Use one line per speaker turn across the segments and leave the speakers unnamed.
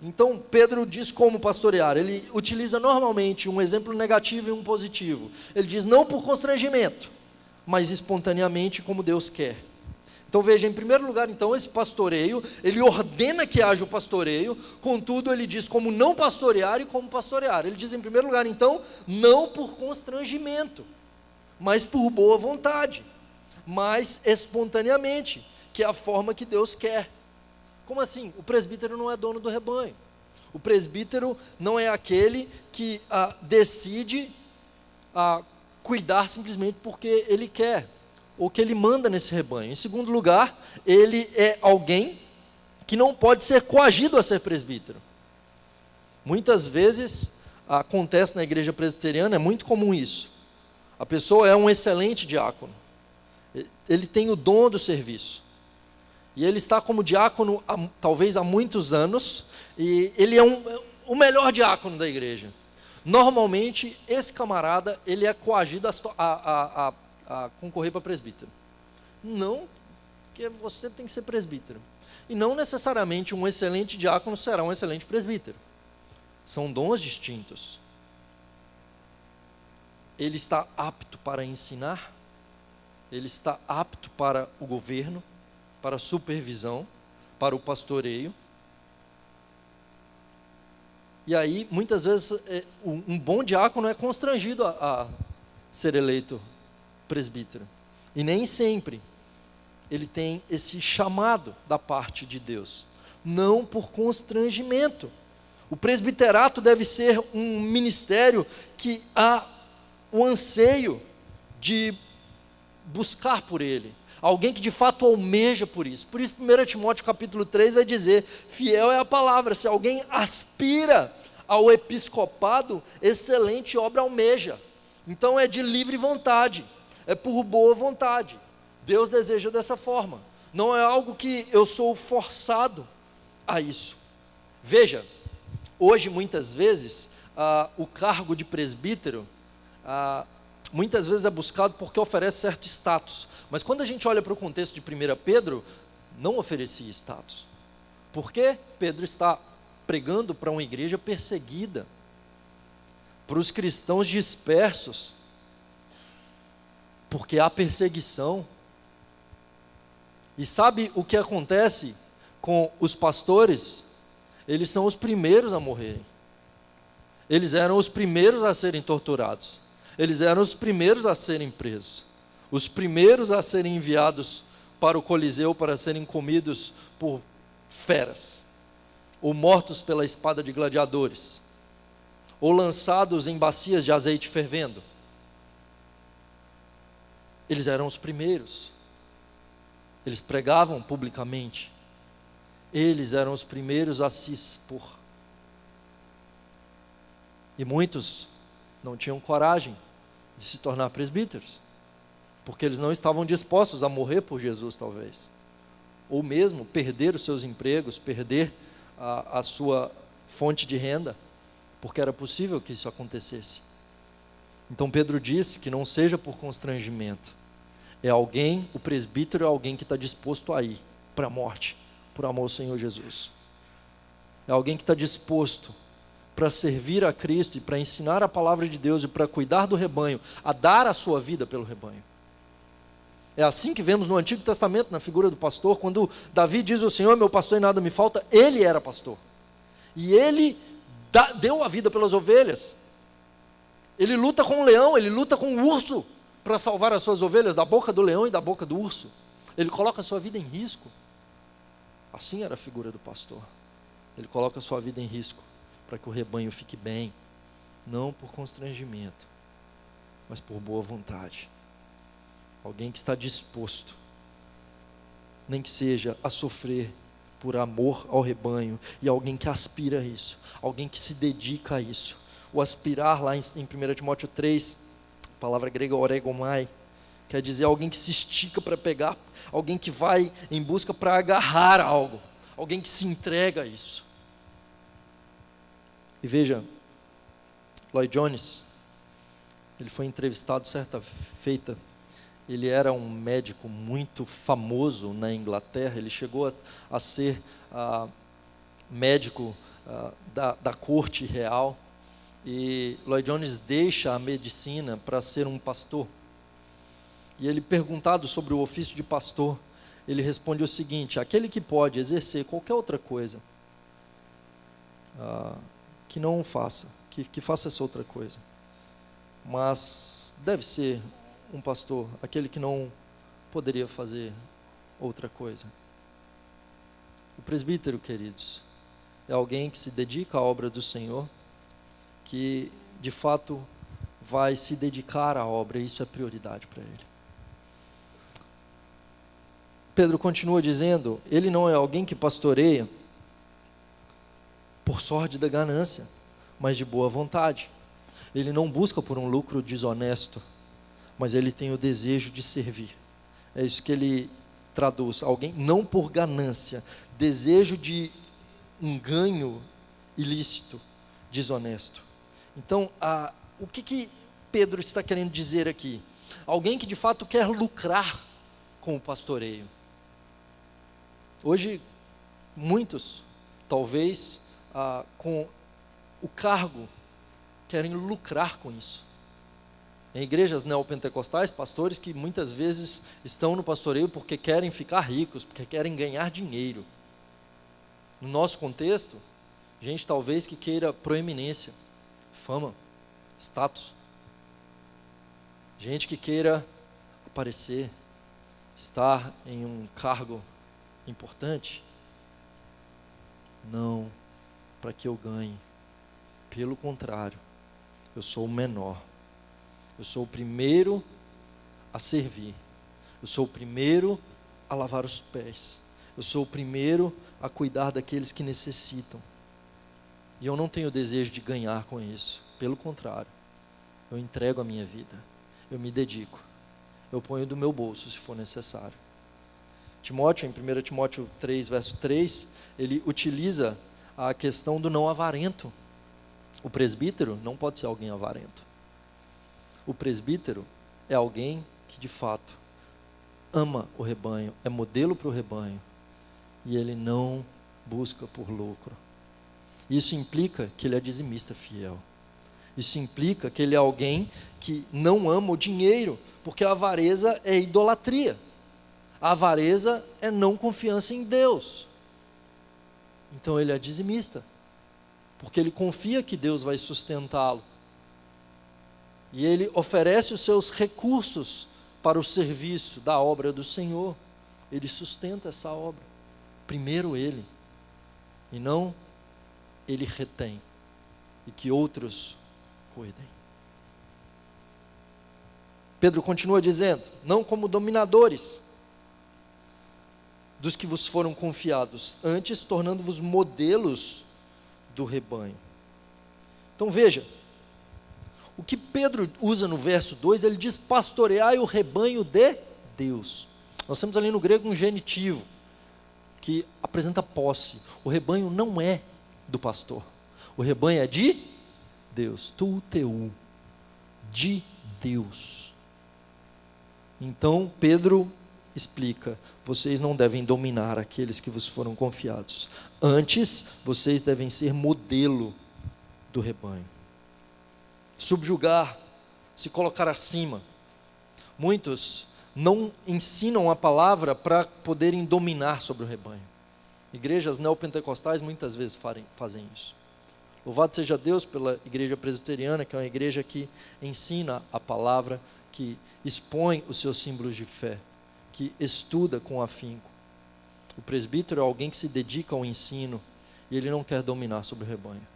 Então, Pedro diz como pastorear. Ele utiliza normalmente um exemplo negativo e um positivo. Ele diz não por constrangimento, mas espontaneamente como Deus quer. Então veja, em primeiro lugar, então, esse pastoreio, ele ordena que haja o pastoreio, contudo ele diz como não pastorear e como pastorear. Ele diz em primeiro lugar, então, não por constrangimento, mas por boa vontade, mas espontaneamente, que é a forma que Deus quer. Como assim? O presbítero não é dono do rebanho. O presbítero não é aquele que decide cuidar simplesmente porque ele quer, ou que ele manda nesse rebanho. Em segundo lugar, ele é alguém que não pode ser coagido a ser presbítero. Muitas vezes acontece na igreja presbiteriana, é muito comum isso. A pessoa é um excelente diácono, ele tem o dom do serviço, e ele está como diácono talvez há muitos anos, e ele é o melhor diácono da igreja. Normalmente, esse camarada, ele é coagido a concorrer para presbítero. Não, porque você tem que ser presbítero. E não necessariamente um excelente diácono será um excelente presbítero. São dons distintos. Ele está apto para ensinar, ele está apto para o governo, para a supervisão, para o pastoreio. E aí, muitas vezes, um bom diácono é constrangido a ser eleito presbítero. E nem sempre ele tem esse chamado da parte de Deus. Não por constrangimento. O presbiterato deve ser um ministério que há o anseio de buscar por ele. Alguém que de fato almeja por isso. Por isso 1 Timóteo capítulo 3 vai dizer, fiel é a palavra, se alguém aspira ao episcopado, excelente obra almeja. Então é de livre vontade, é por boa vontade. Deus deseja dessa forma. Não é algo que eu sou forçado a isso. Veja, hoje muitas vezes, o cargo de presbítero, muitas vezes é buscado porque oferece certo status. Mas quando a gente olha para o contexto de 1 Pedro, não oferecia status. Por quê? Pedro está pregando para uma igreja perseguida, para os cristãos dispersos, porque há perseguição. E sabe o que acontece com os pastores? Eles são os primeiros a morrerem. Eles eram os primeiros a serem torturados. Eles eram os primeiros a serem presos. Os primeiros a serem enviados para o Coliseu para serem comidos por feras, ou mortos pela espada de gladiadores, ou lançados em bacias de azeite fervendo. Eles eram os primeiros. Eles pregavam publicamente. Eles eram os primeiros a se expor. E muitos não tinham coragem de se tornar presbíteros, porque eles não estavam dispostos a morrer por Jesus, talvez, ou mesmo perder os seus empregos, perder a sua fonte de renda, porque era possível que isso acontecesse. Então Pedro diz que não seja por constrangimento, o presbítero é alguém que está disposto a ir para a morte, por amor ao Senhor Jesus, é alguém que está disposto para servir a Cristo e para ensinar a palavra de Deus e para cuidar do rebanho, a dar a sua vida pelo rebanho. É assim que vemos no Antigo Testamento, na figura do pastor, quando Davi diz: o Senhor é meu pastor e nada me falta. Ele era pastor, e ele deu a vida pelas ovelhas. Ele luta com o leão, ele luta com o urso, para salvar as suas ovelhas da boca do leão e da boca do urso. Ele coloca a sua vida em risco. Assim era a figura do pastor. Ele coloca a sua vida em risco, para que o rebanho fique bem, não por constrangimento, mas por boa vontade. Alguém que está disposto, nem que seja a sofrer por amor ao rebanho, e alguém que aspira a isso, alguém que se dedica a isso. O aspirar lá em 1 Timóteo 3, a palavra grega oregomai, quer dizer alguém que se estica para pegar, alguém que vai em busca para agarrar algo, alguém que se entrega a isso. E veja, Lloyd Jones, ele foi entrevistado certa feita. Ele era um médico muito famoso na Inglaterra. Ele chegou a ser médico da corte real, e Lloyd Jones deixa a medicina para ser um pastor. E ele, perguntado sobre o ofício de pastor, ele responde o seguinte: aquele que pode exercer qualquer outra coisa, que não faça, que faça essa outra coisa, mas deve ser um pastor, aquele que não poderia fazer outra coisa. O presbítero, queridos, é alguém que se dedica à obra do Senhor, que de fato vai se dedicar à obra, e isso é prioridade para ele. Pedro continua dizendo, ele não é alguém que pastoreia por sorte da ganância, mas de boa vontade. Ele não busca por um lucro desonesto, mas ele tem o desejo de servir. É isso que ele traduz, alguém não por ganância, desejo de um ganho ilícito, desonesto. Então, o que Pedro está querendo dizer aqui? Alguém que de fato quer lucrar com o pastoreio. Hoje, muitos, talvez, com o cargo, querem lucrar com isso. Em igrejas neopentecostais, pastores que muitas vezes estão no pastoreio porque querem ficar ricos, porque querem ganhar dinheiro. No nosso contexto, gente talvez que queira proeminência, fama, status. Gente que queira aparecer, estar em um cargo importante. Não, para que eu ganhe. Pelo contrário, eu sou o menor. Eu sou o primeiro a servir. Eu sou o primeiro a lavar os pés. Eu sou o primeiro a cuidar daqueles que necessitam. E eu não tenho desejo de ganhar com isso. Pelo contrário, eu entrego a minha vida. Eu me dedico. Eu ponho do meu bolso, se for necessário. Timóteo, em 1 Timóteo 3, verso 3, ele utiliza a questão do não avarento. O presbítero não pode ser alguém avarento. O presbítero é alguém que de fato ama o rebanho, é modelo para o rebanho, e ele não busca por lucro. Isso implica que ele é dizimista fiel. Isso implica que ele é alguém que não ama o dinheiro, porque a avareza é idolatria. A avareza é não confiança em Deus. Então ele é dizimista, porque ele confia que Deus vai sustentá-lo. E ele oferece os seus recursos para o serviço da obra do Senhor. Ele sustenta essa obra. Primeiro ele, e não ele retém, e que outros cuidem. Pedro continua dizendo, não como dominadores dos que vos foram confiados, antes tornando-vos modelos do rebanho. Então veja, o que Pedro usa no verso 2, ele diz, pastoreai o rebanho de Deus. Nós temos ali no grego um genitivo, que apresenta posse. O rebanho não é do pastor. O rebanho é de Deus. Tu, teu, de Deus. Então, Pedro explica, vocês não devem dominar aqueles que vos foram confiados. Antes, vocês devem ser modelo do rebanho. Subjugar, se colocar acima. Muitos não ensinam a palavra para poderem dominar sobre o rebanho. Igrejas neopentecostais muitas vezes fazem isso. Louvado seja Deus pela igreja presbiteriana, que é uma igreja que ensina a palavra, que expõe os seus símbolos de fé, que estuda com afinco. O presbítero é alguém que se dedica ao ensino e ele não quer dominar sobre o rebanho.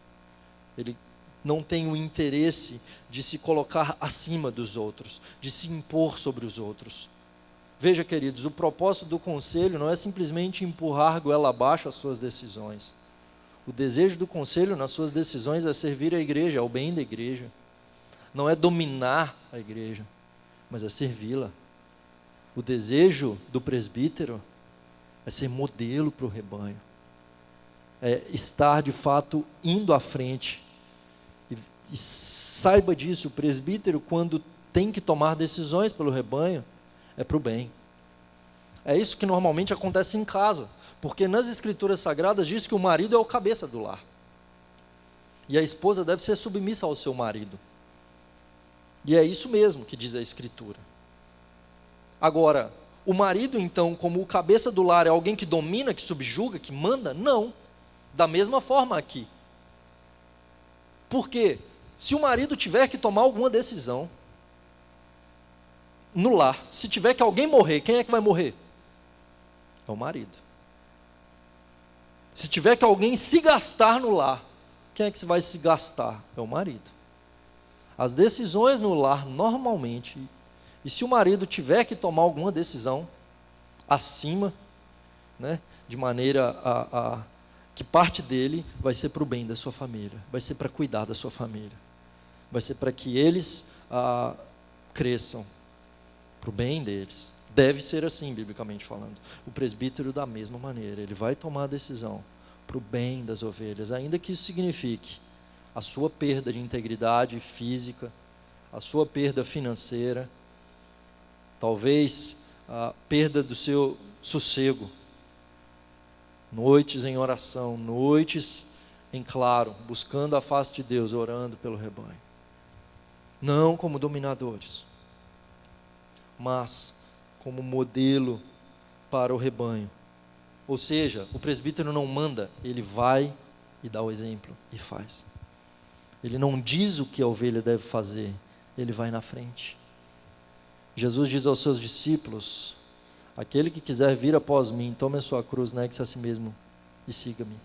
Ele não tem o interesse de se colocar acima dos outros, de se impor sobre os outros. Veja, queridos, o propósito do conselho não é simplesmente empurrar goela abaixo as suas decisões. O desejo do conselho nas suas decisões é servir a igreja, é o bem da igreja. Não é dominar a igreja, mas é servi-la. O desejo do presbítero é ser modelo para o rebanho. É estar, de fato, indo à frente. E saiba disso, o presbítero, quando tem que tomar decisões pelo rebanho, é para o bem. É isso que normalmente acontece em casa. Porque nas Escrituras Sagradas diz que o marido é o cabeça do lar. E a esposa deve ser submissa ao seu marido. E é isso mesmo que diz a Escritura. Agora, o marido então, como o cabeça do lar, é alguém que domina, que subjuga, que manda? Não. Da mesma forma aqui. Por quê? Se o marido tiver que tomar alguma decisão no lar, se tiver que alguém morrer, quem é que vai morrer? É o marido. Se tiver que alguém se gastar no lar, quem é que vai se gastar? É o marido. As decisões no lar, normalmente, e se o marido tiver que tomar alguma decisão acima, né, de maneira que parte dele vai ser para o bem da sua família, vai ser para cuidar da sua família, vai ser para que eles cresçam, para o bem deles. Deve ser assim, biblicamente falando. O presbítero, da mesma maneira, ele vai tomar a decisão para o bem das ovelhas, ainda que isso signifique a sua perda de integridade física, a sua perda financeira, talvez a perda do seu sossego, noites em oração, noites em claro, buscando a face de Deus, orando pelo rebanho. Não como dominadores, mas como modelo para o rebanho. Ou seja, o presbítero não manda, ele vai e dá o exemplo e faz. Ele não diz o que a ovelha deve fazer, ele vai na frente. Jesus diz aos seus discípulos: aquele que quiser vir após mim, tome a sua cruz, negue-se a si mesmo e siga-me.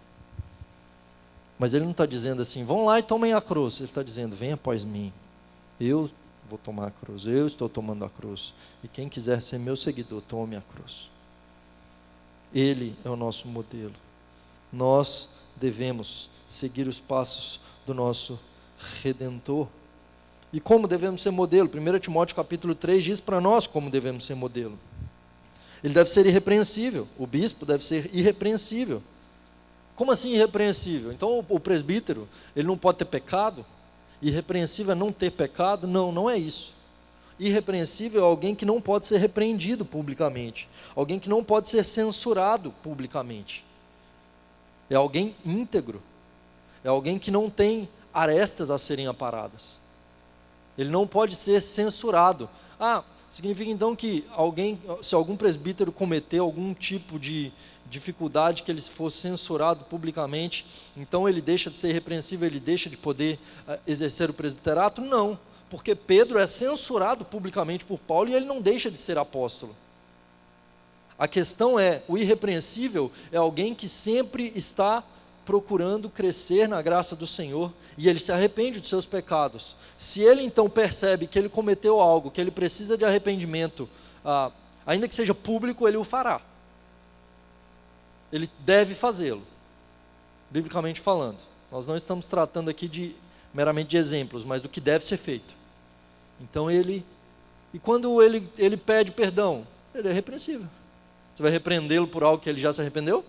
Mas ele não está dizendo assim, vão lá e tomem a cruz. Ele está dizendo, venha após mim. Eu vou tomar a cruz, eu estou tomando a cruz. E quem quiser ser meu seguidor, tome a cruz. Ele é o nosso modelo. Nós devemos seguir os passos do nosso Redentor. E como devemos ser modelo? 1 Timóteo capítulo 3 diz para nós como devemos ser modelo. Ele deve ser irrepreensível. O bispo deve ser irrepreensível. Como assim irrepreensível? Então o presbítero, ele não pode ter pecado? Irrepreensível é não ter pecado? Não, não é isso. Irrepreensível é alguém que não pode ser repreendido publicamente. Alguém que não pode ser censurado publicamente. É alguém íntegro. É alguém que não tem arestas a serem aparadas. Ele não pode ser censurado. Significa então que se algum presbítero cometer algum tipo de dificuldade, que ele for censurado publicamente, então ele deixa de ser irrepreensível, ele deixa de poder exercer o presbiterato? Não, porque Pedro é censurado publicamente por Paulo e ele não deixa de ser apóstolo. A questão é, o irrepreensível é alguém que sempre está procurando crescer na graça do Senhor, e ele se arrepende dos seus pecados. Se ele então percebe que ele cometeu algo, que ele precisa de arrependimento, ainda que seja público, ele o fará. Ele deve fazê-lo, biblicamente falando. Nós não estamos tratando aqui meramente de exemplos, mas do que deve ser feito. Então e quando ele pede perdão, ele é repreensível. Você vai repreendê-lo por algo que ele já se arrependeu?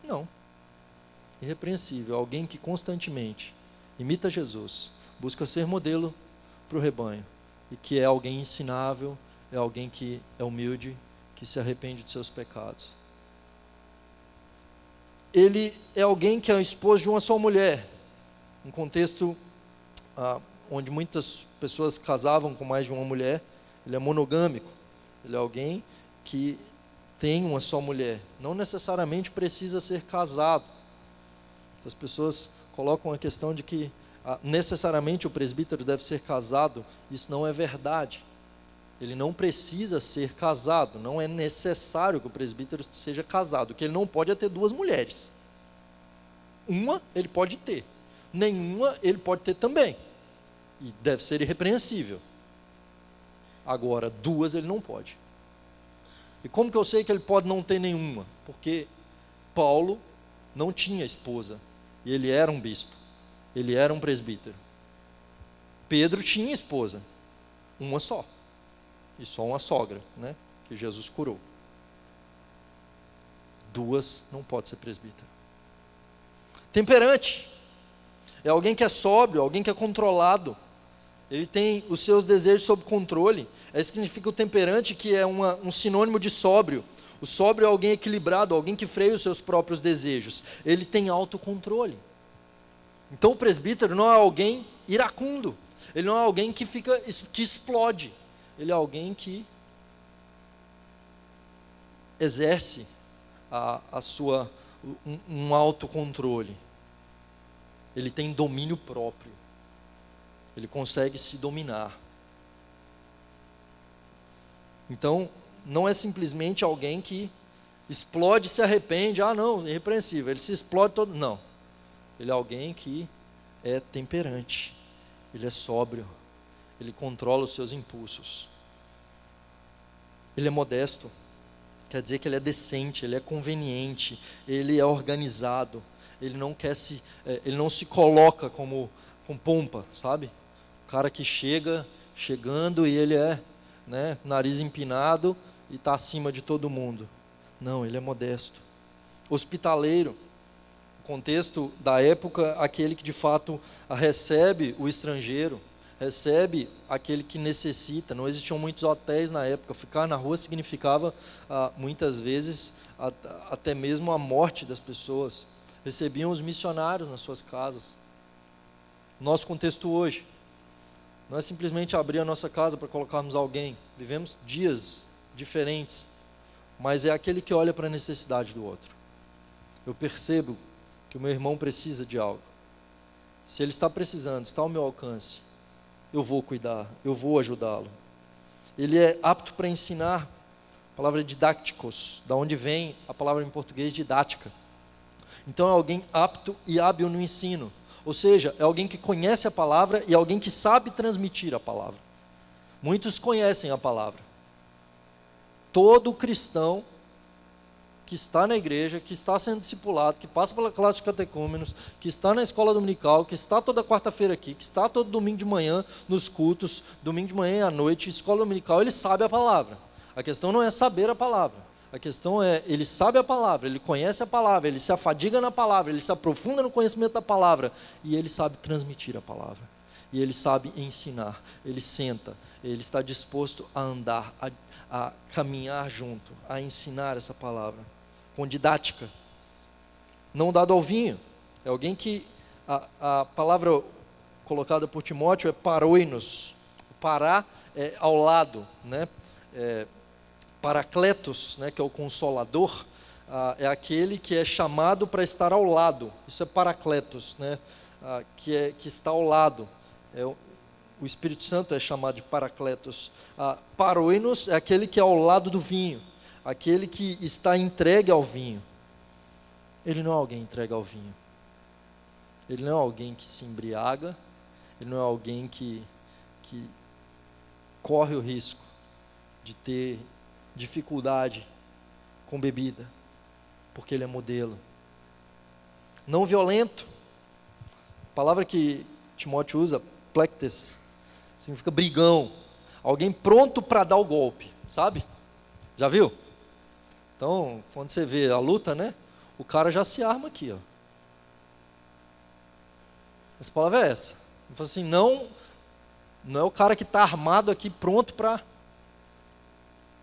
Não. Irrepreensível, alguém que constantemente imita Jesus, busca ser modelo para o rebanho, e que é alguém ensinável, é alguém que é humilde, que se arrepende de seus pecados. Ele é alguém que é o esposo de uma só mulher, um contexto onde muitas pessoas casavam com mais de uma mulher. Ele é monogâmico, ele é alguém que tem uma só mulher, não necessariamente precisa ser casado. As pessoas colocam a questão de que necessariamente o presbítero deve ser casado. Isso não é verdade. Ele não precisa ser casado, não é necessário que o presbítero seja casado. O que ele não pode é ter duas mulheres. Uma ele pode ter, nenhuma ele pode ter também, e deve ser irrepreensível. Agora, duas ele não pode. E como que eu sei que ele pode não ter nenhuma? Porque Paulo não tinha esposa, e ele era um bispo, ele era um presbítero. Pedro tinha esposa, uma só, e só uma sogra, né, que Jesus curou. Duas não pode ser presbítero. Temperante é alguém que é sóbrio, alguém que é controlado, ele tem os seus desejos sob controle. É isso que significa o temperante, que é um sinônimo de sóbrio. O sóbrio é alguém equilibrado, alguém que freia os seus próprios desejos. Ele tem autocontrole. Então o presbítero não é alguém iracundo. Ele não é alguém que explode. Ele é alguém que exerce um autocontrole. Ele tem domínio próprio. Ele consegue se dominar. Então, não é simplesmente alguém que explode e se arrepende. Ah, não, irrepreensível. Ele se explode todo. Não. Ele é alguém que é temperante. Ele é sóbrio. Ele controla os seus impulsos. Ele é modesto. Quer dizer que ele é decente, ele é conveniente, ele é organizado. Ele não se coloca com pompa, sabe? O cara que chegando e ele é, nariz empinado e está acima de todo mundo. Não, ele é modesto. Hospitaleiro, no contexto da época, aquele que de fato recebe o estrangeiro, recebe aquele que necessita. Não existiam muitos hotéis na época. Ficar na rua significava, muitas vezes, até mesmo a morte das pessoas. Recebiam os missionários nas suas casas. Nosso contexto hoje não é simplesmente abrir a nossa casa para colocarmos alguém. Vivemos dias diferentes, mas é aquele que olha para a necessidade do outro. Eu percebo que o meu irmão precisa de algo. Se ele está precisando, está ao meu alcance, eu vou cuidar, eu vou ajudá-lo. Ele é apto para ensinar. A palavra didáticos, da onde vem a palavra em português didática. Então é alguém apto e hábil no ensino. Ou seja, é alguém que conhece a palavra e alguém que sabe transmitir a palavra. Muitos conhecem a palavra. Todo cristão que está na igreja, que está sendo discipulado, que passa pela classe de catecúmenos, que está na escola dominical, que está toda quarta-feira aqui, que está todo domingo de manhã nos cultos, domingo de manhã e à noite, escola dominical, ele sabe a palavra. A questão não é saber a palavra. A questão é, ele sabe a palavra, ele conhece a palavra, ele se afadiga na palavra, ele se aprofunda no conhecimento da palavra, e ele sabe transmitir a palavra, e ele sabe ensinar, ele senta, ele está disposto a andar, a caminhar junto, a ensinar essa palavra, com didática, não dado ao vinho. É alguém que, a palavra colocada por Timóteo é paroinos, parar é ao lado, Paracletos, que é o consolador, é aquele que é chamado para estar ao lado. Isso é Paracletos, que está ao lado. O Espírito Santo é chamado de Paracletos. Paroinos é aquele que é ao lado do vinho, aquele que está entregue ao vinho. Ele não é alguém entregue ao vinho. Ele não é alguém que se embriaga. Ele não é alguém que corre o risco de ter dificuldade com bebida, porque ele é modelo. Não violento. A palavra que Timóteo usa, plectes, significa brigão. Alguém pronto para dar o golpe, sabe? Já viu? Então, quando você vê a luta, o cara já se arma aqui, ó. Essa palavra é essa. Ele fala assim, não é o cara que está armado aqui, pronto para...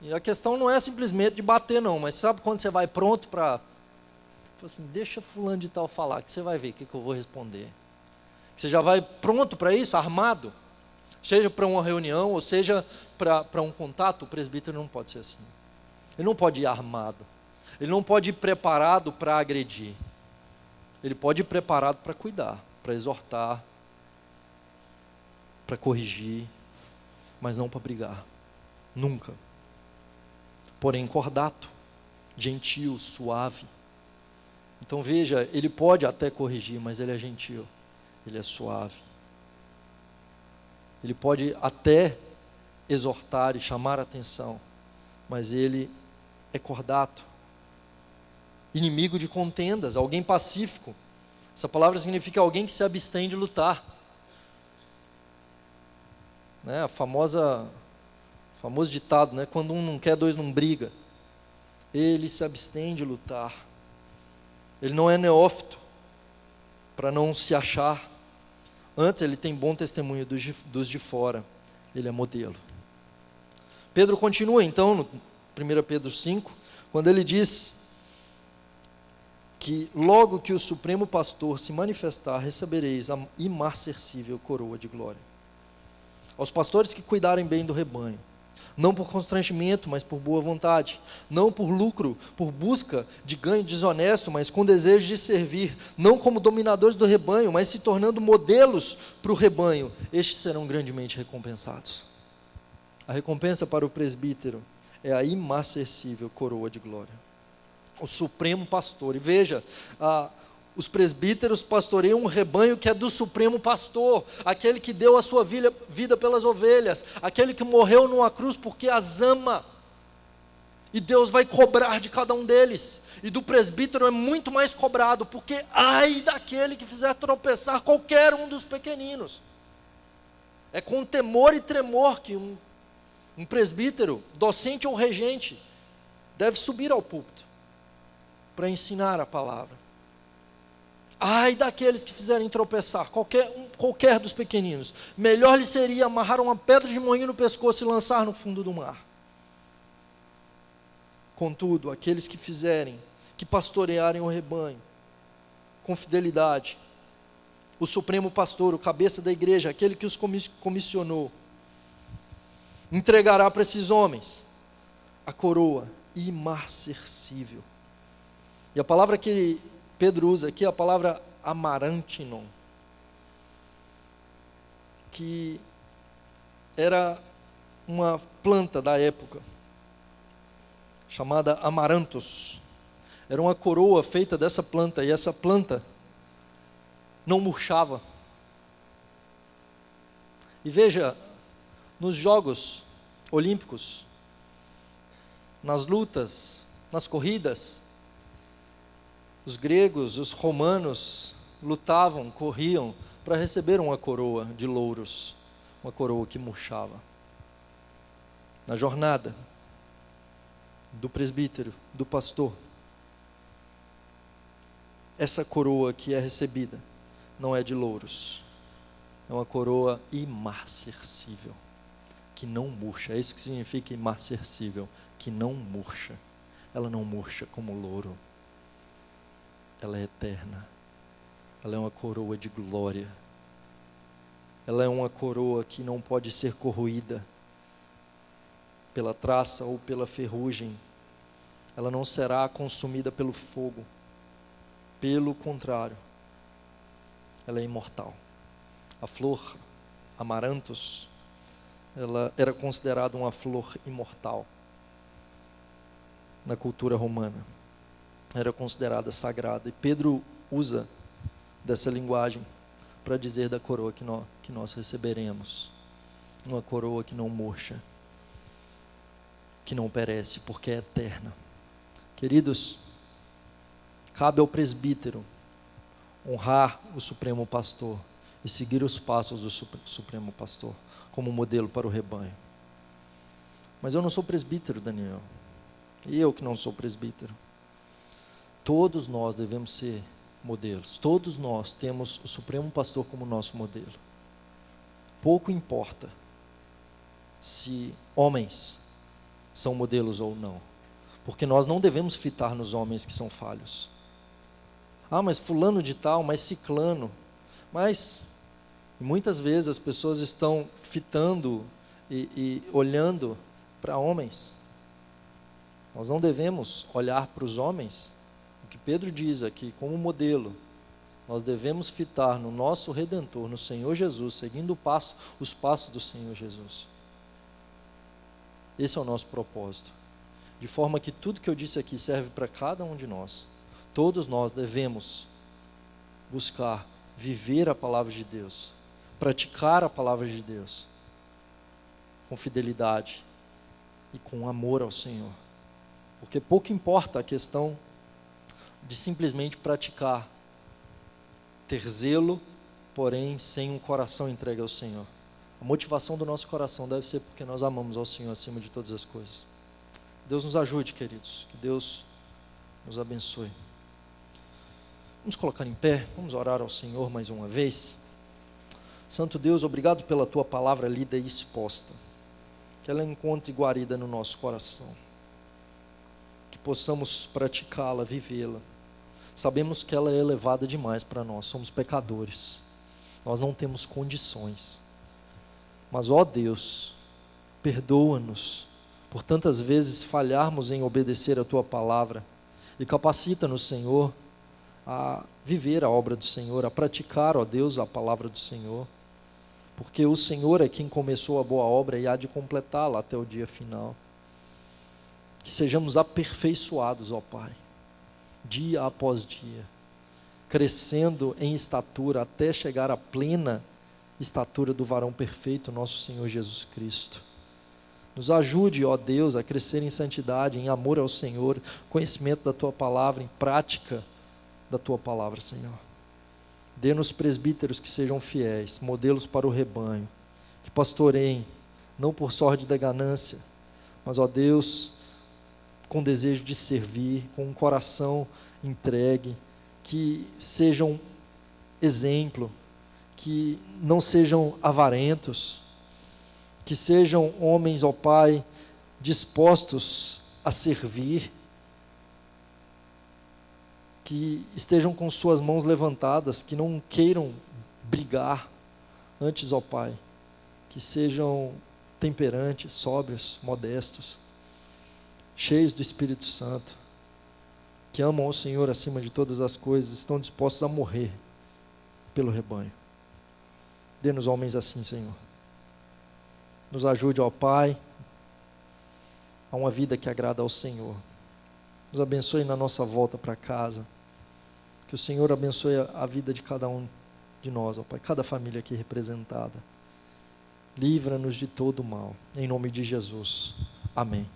E a questão não é simplesmente de bater, não, mas sabe quando você vai pronto para... Fala assim, deixa fulano de tal falar, que você vai ver o que eu vou responder. Você já vai pronto para isso, armado, seja para uma reunião, ou seja para um contato. O presbítero não pode ser assim. Ele não pode ir armado. Ele não pode ir preparado para agredir. Ele pode ir preparado para cuidar, para exortar, para corrigir, mas não para brigar. Nunca. Porém, cordato, gentil, suave. Então veja, ele pode até corrigir, mas ele é gentil, ele é suave. Ele pode até exortar e chamar a atenção, mas ele é cordato. Inimigo de contendas, alguém pacífico. Essa palavra significa alguém que se abstém de lutar. A famoso ditado, quando um não quer, dois não briga. Ele se abstém de lutar. Ele não é neófito, para não se achar. Antes, ele tem bom testemunho dos de fora. Ele é modelo. Pedro continua, então, no 1 Pedro 5, quando ele diz que logo que o Supremo Pastor se manifestar, recebereis a imarcessível coroa de glória. Aos pastores que cuidarem bem do rebanho, não por constrangimento, mas por boa vontade, não por lucro, por busca de ganho desonesto, mas com desejo de servir, não como dominadores do rebanho, mas se tornando modelos para o rebanho, estes serão grandemente recompensados. A recompensa para o presbítero é a imarcessível coroa de glória. O supremo pastor, e veja, os presbíteros pastoreiam um rebanho que é do supremo pastor, aquele que deu a sua vida pelas ovelhas, aquele que morreu numa cruz porque as ama, e Deus vai cobrar de cada um deles, e do presbítero é muito mais cobrado, porque ai daquele que fizer tropeçar qualquer um dos pequeninos. É com temor e tremor que um presbítero, docente ou regente, deve subir ao púlpito para ensinar a palavra. Ai daqueles que fizerem tropeçar qualquer dos pequeninos, melhor lhe seria amarrar uma pedra de moinho no pescoço e lançar no fundo do mar. Contudo, aqueles que pastorearem o rebanho com fidelidade, o supremo pastor, o cabeça da igreja, aquele que os comissionou, entregará para esses homens a coroa imarcessível. E a palavra que Pedro usa aqui é a palavra amarantinon, que era uma planta da época, chamada amaranthus. Era uma coroa feita dessa planta, e essa planta não murchava. E veja, nos Jogos Olímpicos, nas lutas, nas corridas, os gregos, os romanos lutavam, corriam para receber uma coroa de louros, uma coroa que murchava. Na jornada do presbítero, do pastor, essa coroa que é recebida não é de louros, é uma coroa imarcessível, que não murcha. É isso que significa imarcessível, que não murcha. Ela não murcha como louro. Ela é eterna, ela é uma coroa de glória, ela é uma coroa que não pode ser corroída pela traça ou pela ferrugem, ela não será consumida pelo fogo, pelo contrário, ela é imortal. A flor amaranthus, ela era considerada uma flor imortal na cultura romana. Era considerada sagrada, e Pedro usa dessa linguagem para dizer da coroa que nós receberemos, uma coroa que não murcha, que não perece, porque é eterna. Queridos, cabe ao presbítero honrar o supremo pastor e seguir os passos do supremo pastor como modelo para o rebanho. Mas eu não sou presbítero, Daniel, e eu que não sou presbítero. Todos nós devemos ser modelos. Todos nós temos o supremo pastor como nosso modelo. Pouco importa se homens são modelos ou não, porque nós não devemos fitar nos homens que são falhos. Ah, mas fulano de tal, mas ciclano. Mas muitas vezes as pessoas estão fitando e olhando para homens. Nós não devemos olhar para os homens. O que Pedro diz aqui, como modelo, nós devemos fitar no nosso Redentor, no Senhor Jesus, seguindo os passos do Senhor Jesus. Esse é o nosso propósito. De forma que tudo que eu disse aqui serve para cada um de nós. Todos nós devemos buscar viver a palavra de Deus, praticar a palavra de Deus, com fidelidade e com amor ao Senhor. Porque pouco importa a questão de simplesmente praticar, ter zelo, porém sem um coração entregue ao Senhor. A motivação do nosso coração deve ser porque nós amamos ao Senhor acima de todas as coisas. Deus nos ajude, queridos, que Deus nos abençoe. Vamos colocar em pé, vamos orar ao Senhor mais uma vez. Santo Deus, obrigado pela Tua palavra lida e exposta, que ela encontre guarida no nosso coração, que possamos praticá-la, vivê-la. Sabemos que ela é elevada demais para nós, somos pecadores, nós não temos condições. Mas, ó Deus, perdoa-nos por tantas vezes falharmos em obedecer a Tua palavra e capacita-nos, Senhor, a viver a obra do Senhor, a praticar, ó Deus, a palavra do Senhor, porque o Senhor é quem começou a boa obra e há de completá-la até o dia final. Que sejamos aperfeiçoados, ó Pai, dia após dia, crescendo em estatura até chegar à plena estatura do varão perfeito, nosso Senhor Jesus Cristo. Nos ajude, ó Deus, a crescer em santidade, em amor ao Senhor, conhecimento da Tua palavra, em prática da Tua palavra, Senhor. Dê-nos presbíteros que sejam fiéis, modelos para o rebanho, que pastoreiem, não por sorte da ganância, mas, ó Deus, com desejo de servir, com um coração entregue, que sejam exemplo, que não sejam avarentos, que sejam homens, ó Pai, dispostos a servir, que estejam com suas mãos levantadas, que não queiram brigar, antes, ó Pai, que sejam temperantes, sóbrios, modestos, cheios do Espírito Santo, que amam ao Senhor acima de todas as coisas, estão dispostos a morrer pelo rebanho. Dê-nos homens assim, Senhor. Nos ajude, ó Pai, a uma vida que agrada ao Senhor. Nos abençoe na nossa volta para casa. Que o Senhor abençoe a vida de cada um de nós, ó Pai, cada família aqui representada. Livra-nos de todo o mal. Em nome de Jesus. Amém.